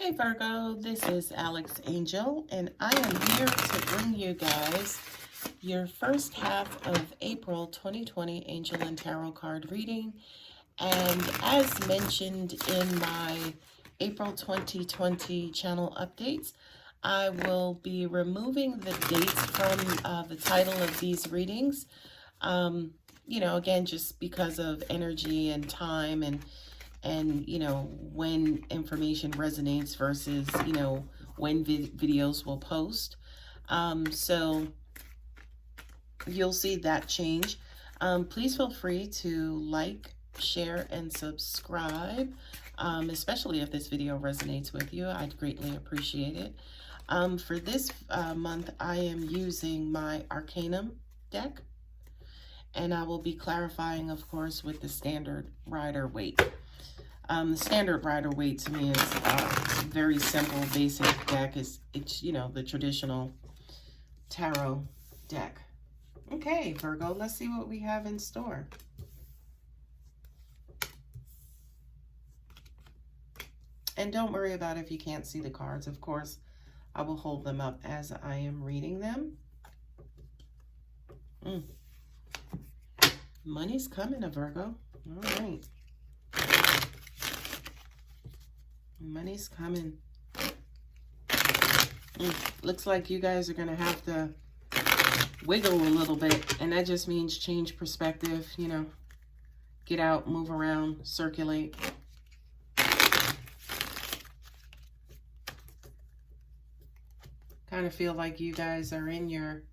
Hey Virgo, this is Alex Angel, and I am here to bring you guys your first half of April 2020 Angel and Tarot card reading. And as mentioned in my April 2020 channel updates, I will be removing the dates from the title of these readings. Again, just because of energy and time and when information resonates versus when videos will post. So you'll see that change. Please feel free to like, share, and subscribe, especially if this video resonates with you. I'd greatly appreciate it. For this month, I am using my Arcanum deck, and I will be clarifying, of course, with the standard Rider-Waite. The standard Rider-Waite to me is very simple, basic deck. It's the traditional tarot deck. Okay, Virgo, let's see what we have in store. And don't worry about if you can't see the cards. Of course, I will hold them up as I am reading them. Money's coming, a Virgo. All right. Money's coming. Looks like you guys are going to have to wiggle a little bit. And that just means change perspective, get out, move around, circulate. Kind of feel like you guys are in your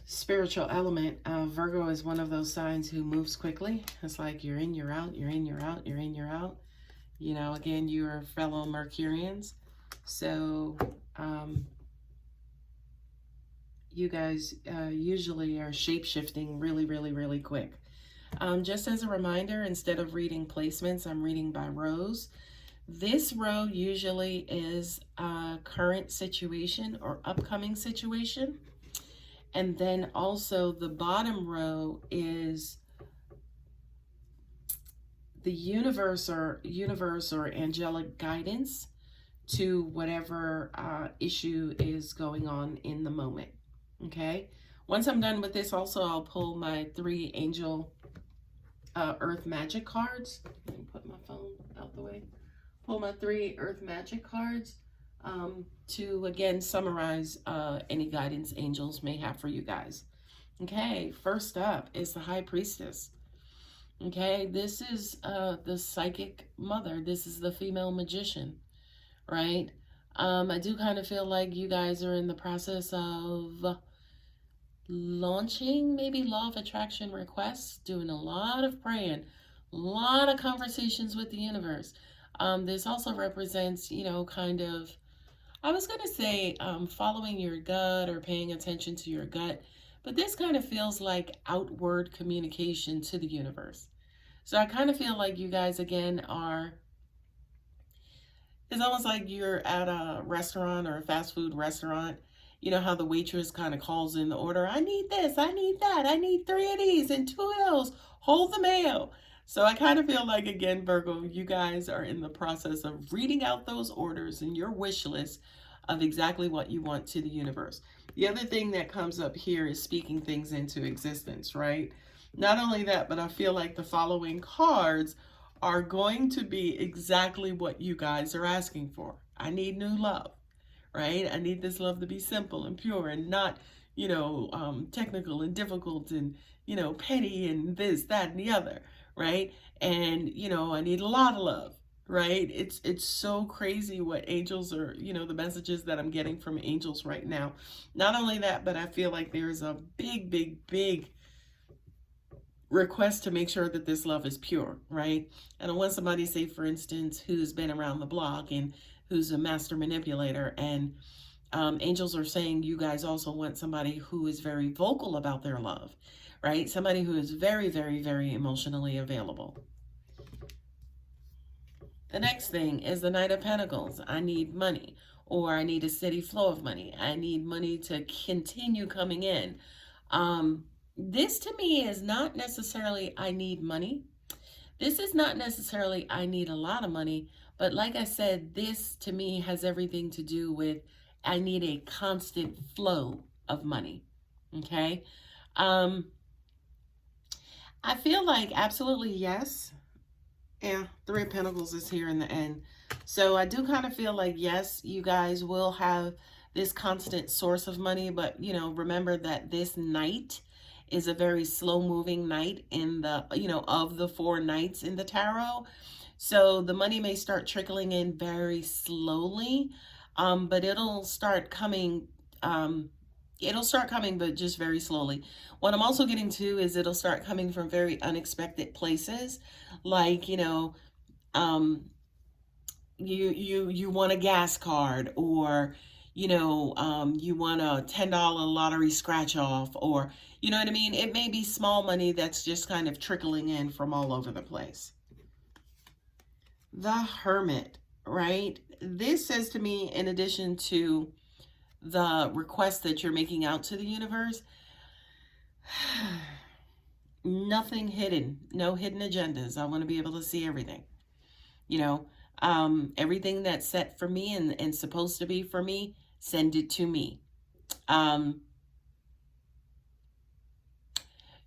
spiritual element. Virgo is one of those signs who moves quickly. It's like you're in, you're out, you're in, you're out, you're in, you're out. Again, you're fellow Mercurians. So you guys usually are shape-shifting really, really, really quick. Just as a reminder, instead of reading placements, I'm reading by rows. This row usually is a current situation or upcoming situation. And then also the bottom row is the universe or angelic guidance to whatever issue is going on in the moment. Okay. Once I'm done with this, also I'll pull my 3 angel earth magic cards. Let me put my phone out the way. Pull my 3 earth magic cards to again summarize any guidance angels may have for you guys. Okay. First up is the High Priestess. Okay, this is the psychic mother. This is the female magician, right? I do kind of feel like you guys are in the process of launching maybe law of attraction requests, doing a lot of praying, a lot of conversations with the universe. This also represents, kind of, I was going to say following your gut or paying attention to your gut. But this kind of feels like outward communication to the universe. So I kind of feel like you guys, again, it's almost like you're at a restaurant or a fast food restaurant. You know how the waitress kind of calls in the order, I need this, I need that, I need 3 of these and 2 of those, hold the mayo. So I kind of feel like, again, Virgo, you guys are in the process of reading out those orders and your wish list of exactly what you want to the universe. The other thing that comes up here is speaking things into existence, right? Not only that, but I feel like the following cards are going to be exactly what you guys are asking for. I need new love, right? I need this love to be simple and pure and not, technical and difficult and, petty and this, that, and the other, right? And, I need a lot of love. Right? It's so crazy what angels are, the messages that I'm getting from angels right now. Not only that, but I feel like there's a big, big, big request to make sure that this love is pure, right? And I want somebody, say, for instance, who's been around the block and who's a master manipulator. And angels are saying you guys also want somebody who is very vocal about their love, right? Somebody who is very, very, very emotionally available. The next thing is the Knight of Pentacles. I need money, or I need a steady flow of money. I need money to continue coming in. This to me is not necessarily I need money. This is not necessarily I need a lot of money, But like I said, this to me has everything to do with I need a constant flow of money. Okay. Um, I feel like absolutely yes. Yeah, Three of Pentacles is here in the end. So I do kind of feel like, yes, you guys will have this constant source of money, but, remember that this night is a very slow moving night in the, of the 4 nights in the tarot. So the money may start trickling in very slowly, but it'll start coming, but just very slowly. What I'm also getting to is it'll start coming from very unexpected places, like, um, you want a gas card, or you want a $10 lottery scratch off, or you know what I mean. It may be small money that's just kind of trickling in from all over the place. The Hermit, right? This says to me, in addition to the request that you're making out to the universe, nothing hidden, no hidden agendas. I want to be able to see everything. Everything that's set for me and supposed to be for me, send it to me. I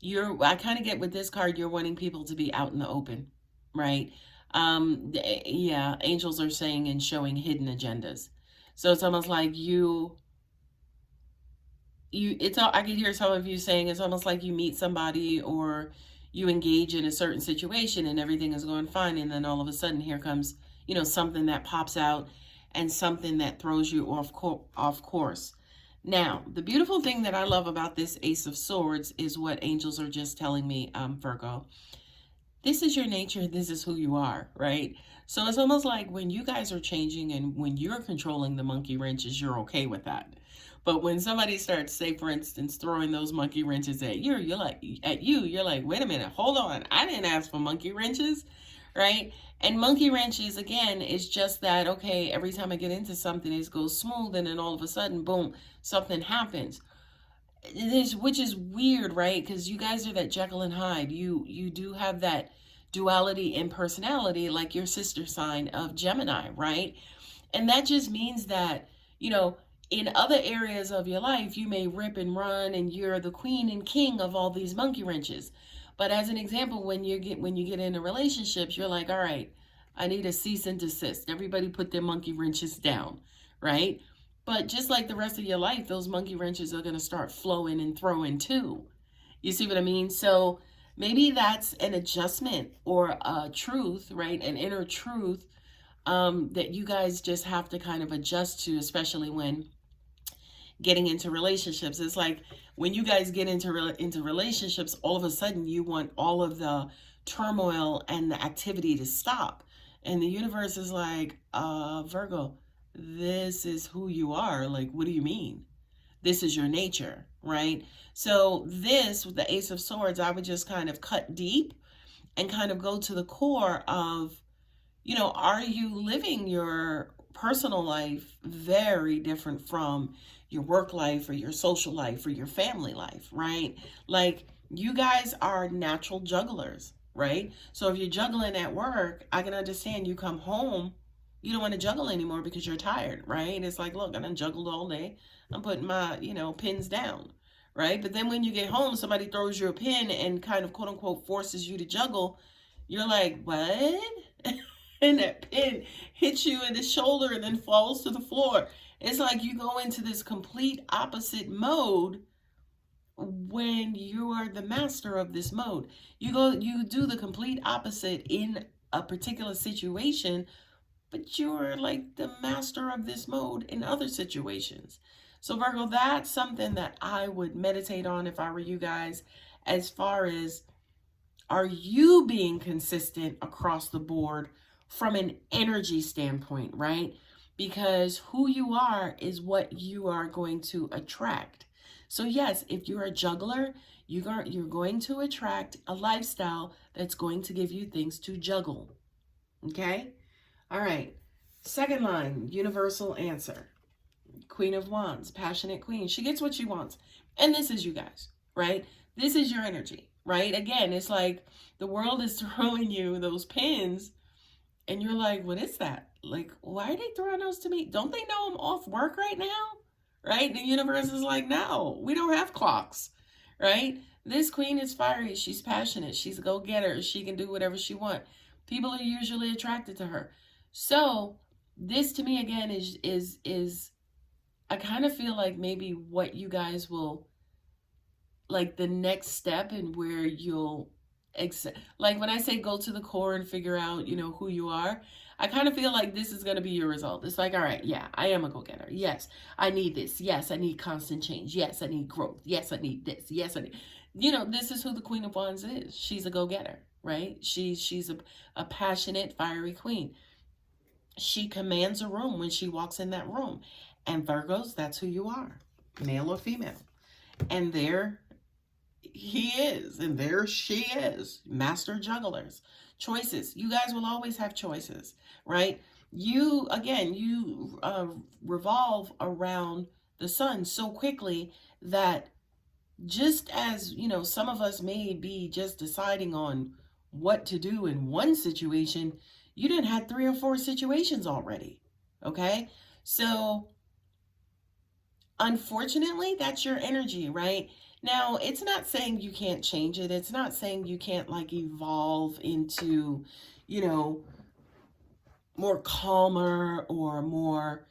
kind of get with this card, you're wanting people to be out in the open, right? Yeah, angels are saying and showing hidden agendas. So it's almost like I can hear some of you saying it's almost like you meet somebody or you engage in a certain situation and everything is going fine, and then all of a sudden here comes something that pops out and something that throws you off course. Now, the beautiful thing that I love about this Ace of Swords is what angels are just telling me, Virgo. This is your nature. This is who you are, right? So it's almost like when you guys are changing and when you're controlling the monkey wrenches, you're okay with that. But when somebody starts, say, for instance, throwing those monkey wrenches at you, you're like, wait a minute, hold on. I didn't ask for monkey wrenches, right? And monkey wrenches, again, is just that, okay, every time I get into something, it goes smooth, and then all of a sudden, boom, something happens. Which is weird, right? Because you guys are that Jekyll and Hyde. You do have that duality in personality, like your sister sign of Gemini, right? And that just means that, in other areas of your life, you may rip and run and you're the queen and king of all these monkey wrenches. But as an example, when you get into relationships, you're like, all right, I need a cease and desist. Everybody put their monkey wrenches down, right? But just like the rest of your life, those monkey wrenches are going to start flowing and throwing too. You see what I mean? So maybe that's an adjustment or a truth, right? An inner truth that you guys just have to kind of adjust to, especially when getting into relationships. It's like when you guys get into relationships, all of a sudden you want all of the turmoil and the activity to stop. And the universe is like, Virgo, this is who you are. Like, what do you mean? This is your nature, right? So this, with the Ace of Swords, I would just kind of cut deep and kind of go to the core of, are you living your personal life very different from your work life or your social life or your family life, right? Like, you guys are natural jugglers, right? So if you're juggling at work, I can understand you come home, you don't want to juggle anymore because you're tired, right? It's like, look, I done juggled all day. I'm putting my, pins down, right? But then when you get home, somebody throws you a pin and kind of quote unquote forces you to juggle. You're like, what? And that pin hits you in the shoulder and then falls to the floor. It's like you go into this complete opposite mode when you are the master of this mode. You do the complete opposite in a particular situation, but you're like the master of this mode in other situations. So Virgo, that's something that I would meditate on if I were you guys, as far as, are you being consistent across the board from an energy standpoint, right? Because who you are is what you are going to attract. So yes, if you're a juggler, you're going to attract a lifestyle that's going to give you things to juggle. Okay? All right. Second line, universal answer. Queen of Wands, passionate queen. She gets what she wants. And this is you guys, right? This is your energy, right? Again, it's like the world is throwing you those pins And you're like, what is that? Like, why are they throwing those to me? Don't they know I'm off work right now? Right? The universe is like, no, we don't have clocks. Right? This queen is fiery. She's passionate. She's a go-getter. She can do whatever she wants. People are usually attracted to her. So this to me again is I kind of feel like maybe what you guys will, like the next step and where you'll like when I say go to the core and figure out, who you are, I kind of feel like this is going to be your result. It's like, all right, yeah, I am a go-getter. Yes, I need this. Yes, I need constant change. Yes, I need growth. Yes, I need this. Yes, I need, this is who the Queen of Wands is. She's a go-getter, right? She's a passionate, fiery queen. She commands a room when she walks in that room. And Virgos, that's who you are, male or female. And there he is, and there she is, master jugglers. Choices. You guys will always have choices, right? You, again, you revolve around the sun so quickly that just as, some of us may be just deciding on what to do in one situation, you didn't have 3 or 4 situations already, okay? So unfortunately, that's your energy, right? Now, it's not saying you can't change it. It's not saying you can't like evolve into, more calmer or more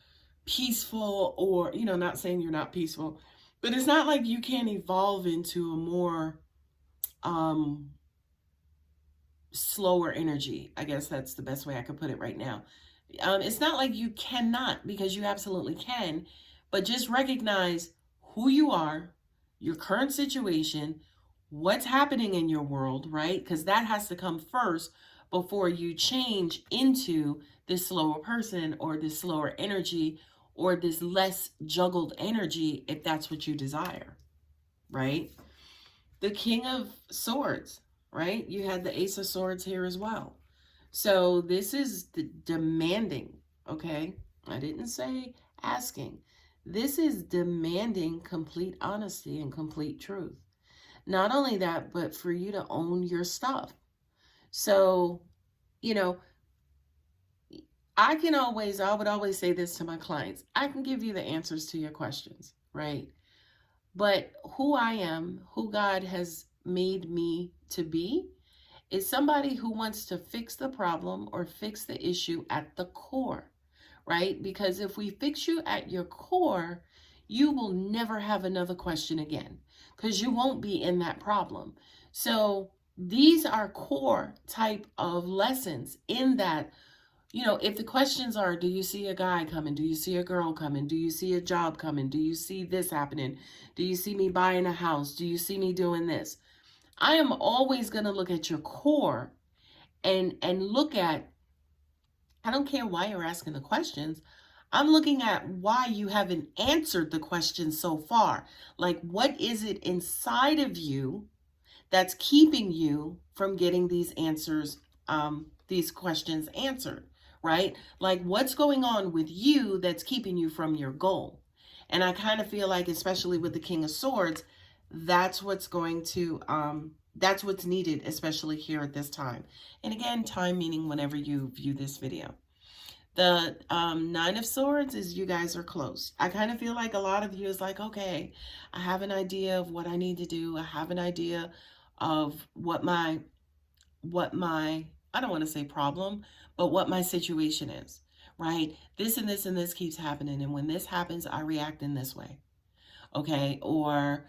peaceful, or, not saying you're not peaceful, but it's not like you can't evolve into a more slower energy. I guess that's the best way I could put it right now. It's not like you cannot, because you absolutely can, but just recognize who you are, your current situation, what's happening in your world, right? Because that has to come first before you change into this slower person or this slower energy or this less juggled energy, if that's what you desire, right? The King of Swords, right? You had the Ace of Swords here as well. So this is the demanding, okay? I didn't say asking. This is demanding complete honesty and complete truth. Not only that, but for you to own your stuff. So, I would always say this to my clients. I can give you the answers to your questions, right? But who I am, who God has made me to be, is somebody who wants to fix the problem or fix the issue at the core, right? Because if we fix you at your core, you will never have another question again because you won't be in that problem. So these are core type of lessons in that, if the questions are, do you see a guy coming? Do you see a girl coming? Do you see a job coming? Do you see this happening? Do you see me buying a house? Do you see me doing this? I am always going to look at your core and look at, I don't care why you're asking the questions. I'm looking at why you haven't answered the question so far. Like, what is it inside of you that's keeping you from getting these answers, these questions answered, right? Like, what's going on with you that's keeping you from your goal? And I kind of feel like, especially with the King of Swords, that's what's going to, that's what's needed, especially here at this time. And again, time meaning whenever you view this video. The Nine of Swords is you guys are close. I kind of feel like a lot of you is like, okay, I have an idea of what I need to do. I have an idea of what my, I don't want to say problem, but what my situation is, right? This and this and this keeps happening. And when this happens, I react in this way. Okay. Or,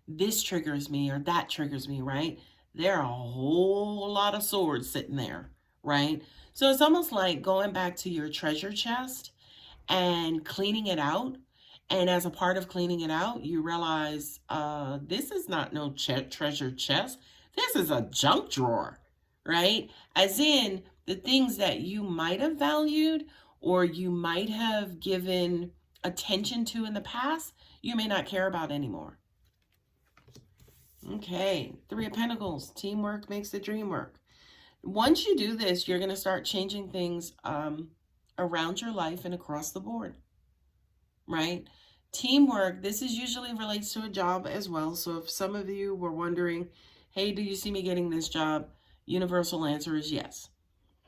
this triggers me or that triggers me, right? There are a whole lot of swords sitting there, right? So it's almost like going back to your treasure chest and cleaning it out. And as a part of cleaning it out, you realize this is not no treasure chest. This is a junk drawer, right? As in the things that you might have valued or you might have given attention to in the past, you may not care about anymore. Okay, Three of Pentacles, teamwork makes the dream work. Once you do this, you're going to start changing things around your life and across the board, right? Teamwork, this is usually relates to a job as well. So if some of you were wondering, hey, do you see me getting this job? Universal answer is yes.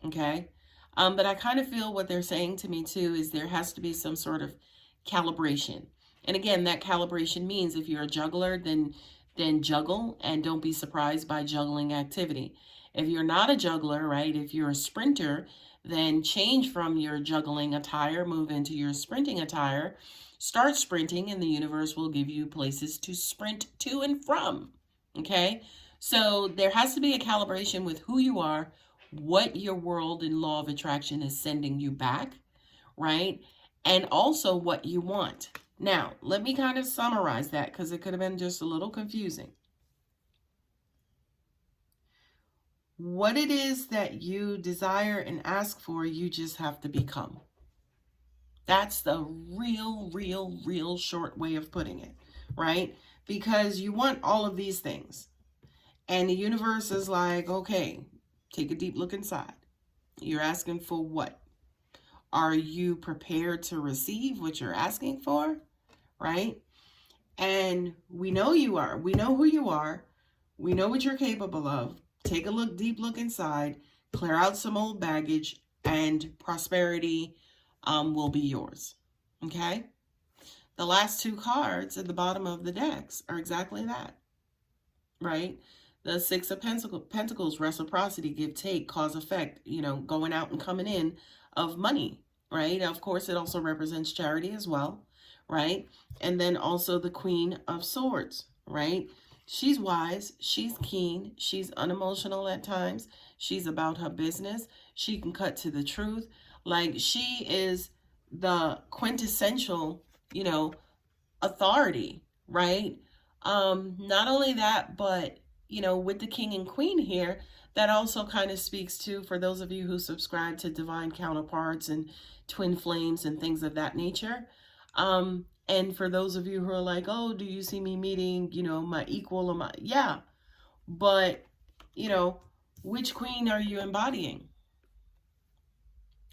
Okay. But I kind of feel what they're saying to me too is there has to be some sort of calibration. And again, that calibration means if you're a juggler, then juggle and don't be surprised by juggling activity. If you're not a juggler, right? If you're a sprinter, then change from your juggling attire, move into your sprinting attire. Start sprinting, and the universe will give you places to sprint to and from. Okay? So there has to be a calibration with who you are, what your world and law of attraction is sending you back, right? And also what you want. Now, let me kind of summarize that because it could have been just a little confusing. What it is that you desire and ask for, you just have to become. That's the real short way of putting it, right? Because you want all of these things. And the universe is like, okay, take a deep look inside. You're asking for what? Are you prepared to receive what you're asking for? Right? And we know you are. We know who you are. We know what you're capable of. Take a deep look inside, clear out some old baggage, and prosperity will be yours. Okay? The last two cards at the bottom of the decks are exactly that. Right? The Six of Pentacles, reciprocity, give, take, cause, effect, going out and coming in of money, right? Of course, it also represents charity as well, right? And then also the Queen of Swords, right? She's wise, she's keen, she's unemotional at times, she's about her business, she can cut to the truth. Like, she is the quintessential, authority, right? Not only that, but with the king and queen here, that also kind of speaks to, for those of you who subscribe to divine counterparts and twin flames and things of that nature. And for those of you who are like, oh, do you see me meeting, my equal or my, yeah, but, which queen are you embodying?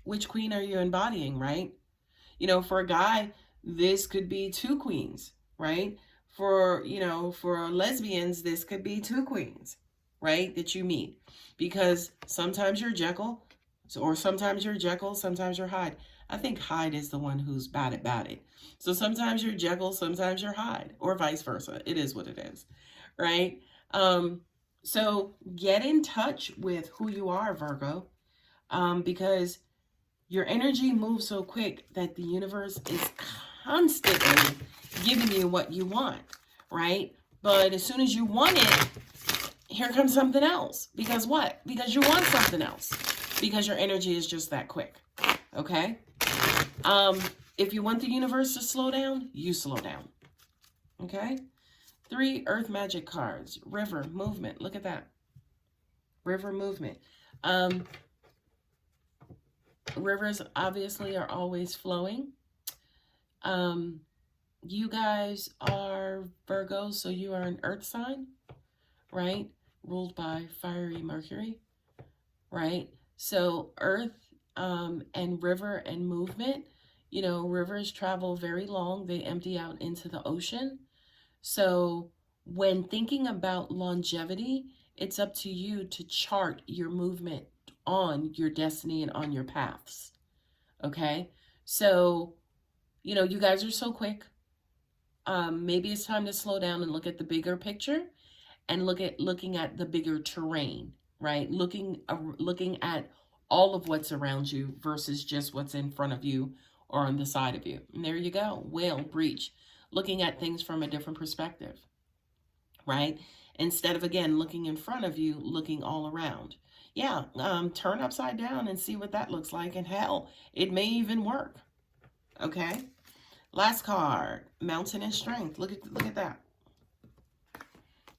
Which queen are you embodying, right? For a guy, this could be two queens, right? For lesbians, this could be two queens, right? That you meet. Because sometimes you're Jekyll, or sometimes you're Jekyll, sometimes you're Hyde. I think Hyde is the one who's bad at it. So sometimes you're Jekyll, sometimes you're Hyde, or vice versa. It is what it is, right? So get in touch with who you are, Virgo, because your energy moves so quick that the universe is constantly giving you what you want, right? But as soon as you want it, here comes something else. Because what? Because you want something else. Because your energy is just that quick, okay? If you want the universe to slow down, you slow down, okay? 3 earth magic cards. River, movement. Look at that. River, movement. Rivers obviously are always flowing. You guys are Virgos, so you are an earth sign, right? Ruled by fiery Mercury, right? So earth and river and movement, rivers travel very long. They empty out into the ocean. So when thinking about longevity, it's up to you to chart your movement on your destiny and on your paths. Okay? So, you guys are so quick. Maybe it's time to slow down and look at the bigger picture and looking at the bigger terrain, right? Looking at all of what's around you versus just what's in front of you or on the side of you. And there you go. Whale, breach. Looking at things from a different perspective, right? Instead of, again, looking in front of you, looking all around. Yeah, turn upside down and see what that looks like. And hell, it may even work. Okay? Last card, mountain and strength. Look at that.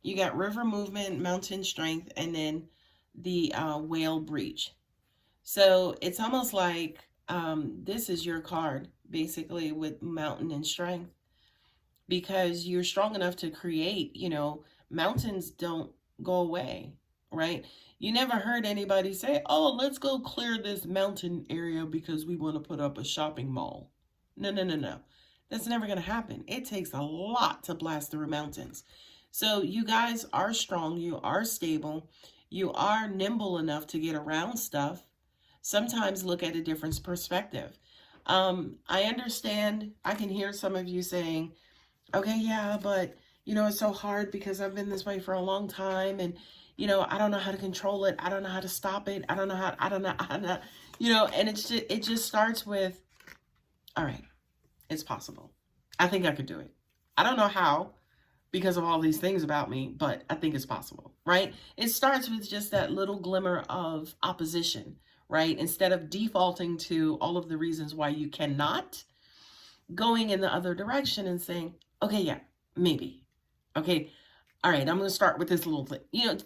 You got river movement, mountain strength, and then the whale breach. So it's almost like this is your card, basically, with mountain and strength. Because you're strong enough to create, mountains don't go away, right? You never heard anybody say, oh, let's go clear this mountain area because we want to put up a shopping mall. No. That's never going to happen. It takes a lot to blast through mountains. So you guys are strong. You are stable. You are nimble enough to get around stuff. sometimes look at a different perspective. I understand, I can hear some of you saying, okay, yeah, but it's so hard because I've been this way for a long time, and I don't know how to control it. I don't know how to stop it. I don't know how to, and it just starts with, all right, it's possible. I think I could do it. I don't know how because of all these things about me, but I think it's possible, right? It starts with just that little glimmer of opposition, right? Instead of defaulting to all of the reasons why you cannot, going in the other direction and saying, okay, yeah, maybe. Okay, all right, I'm going to start with this little thing.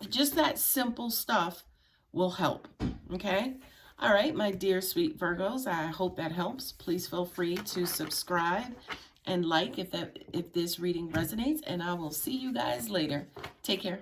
Just that simple stuff will help, okay? All right, my dear sweet Virgos, I hope that helps. Please feel free to subscribe and like if this reading resonates, and I will see you guys later. Take care.